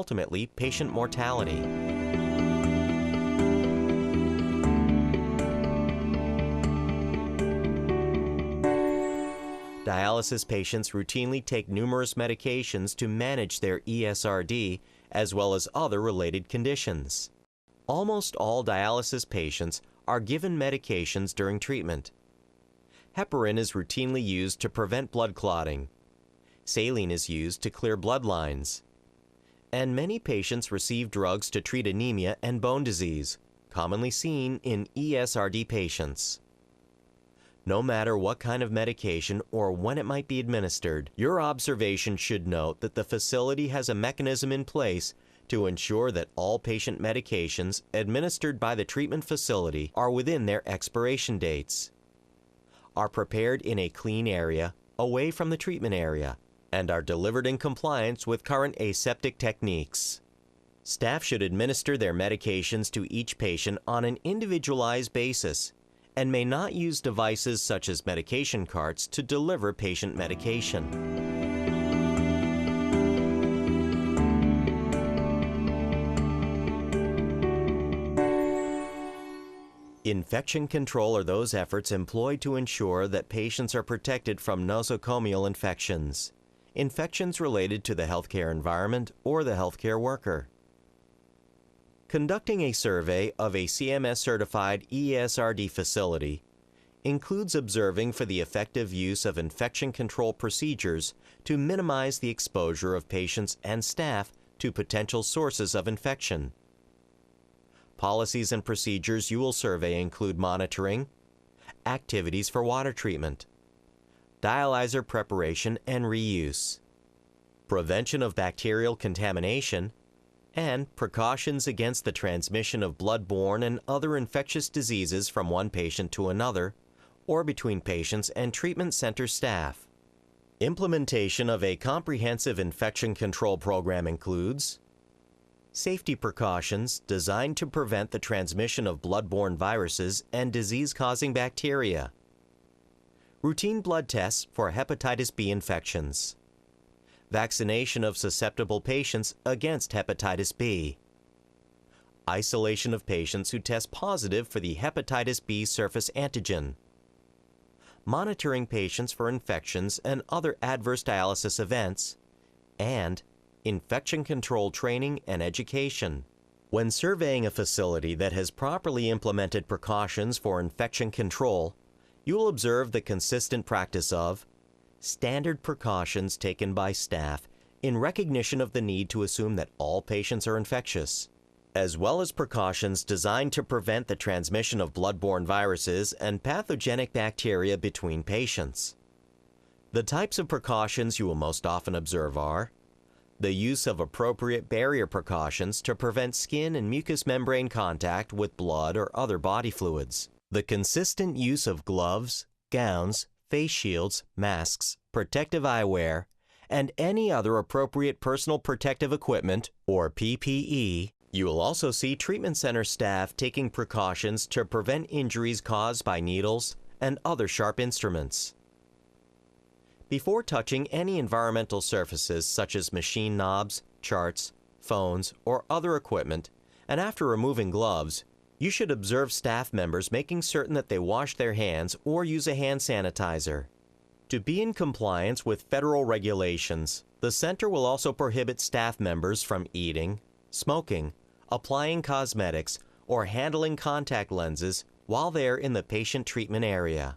ultimately patient mortality. Dialysis patients routinely take numerous medications to manage their ESRD as well as other related conditions. Almost all dialysis patients are given medications during treatment. Heparin is routinely used to prevent blood clotting. Saline is used to clear blood lines. And many patients receive drugs to treat anemia and bone disease, commonly seen in ESRD patients. No matter what kind of medication or when it might be administered, your observation should note that the facility has a mechanism in place to ensure that all patient medications administered by the treatment facility are within their expiration dates, are prepared in a clean area away from the treatment area, and are delivered in compliance with current aseptic techniques. Staff should administer their medications to each patient on an individualized basis and may not use devices such as medication carts to deliver patient medication. Infection control are those efforts employed to ensure that patients are protected from nosocomial infections, infections related to the healthcare environment or the healthcare worker. Conducting a survey of a CMS-certified ESRD facility includes observing for the effective use of infection control procedures to minimize the exposure of patients and staff to potential sources of infection. Policies and procedures you will survey include monitoring, activities for water treatment, dialyzer preparation and reuse, prevention of bacterial contamination, and precautions against the transmission of blood-borne and other infectious diseases from one patient to another, or between patients and treatment center staff. Implementation of a comprehensive infection control program includes safety precautions designed to prevent the transmission of blood-borne viruses and disease-causing bacteria, routine blood tests for hepatitis B infections, vaccination of susceptible patients against hepatitis B, isolation of patients who test positive for the hepatitis B surface antigen, monitoring patients for infections and other adverse dialysis events, and infection control training and education. When surveying a facility that has properly implemented precautions for infection control, you will observe the consistent practice of standard precautions taken by staff in recognition of the need to assume that all patients are infectious, as well as precautions designed to prevent the transmission of blood-borne viruses and pathogenic bacteria between patients. The types of precautions you will most often observe are the use of appropriate barrier precautions to prevent skin and mucous membrane contact with blood or other body fluids, the consistent use of gloves, gowns, face shields, masks, protective eyewear, and any other appropriate personal protective equipment, or PPE. You will also see treatment center staff taking precautions to prevent injuries caused by needles and other sharp instruments. Before touching any environmental surfaces such as machine knobs, charts, phones, or other equipment, and after removing gloves, you should observe staff members making certain that they wash their hands or use a hand sanitizer. To be in compliance with federal regulations, the center will also prohibit staff members from eating, smoking, applying cosmetics, or handling contact lenses while they're in the patient treatment area.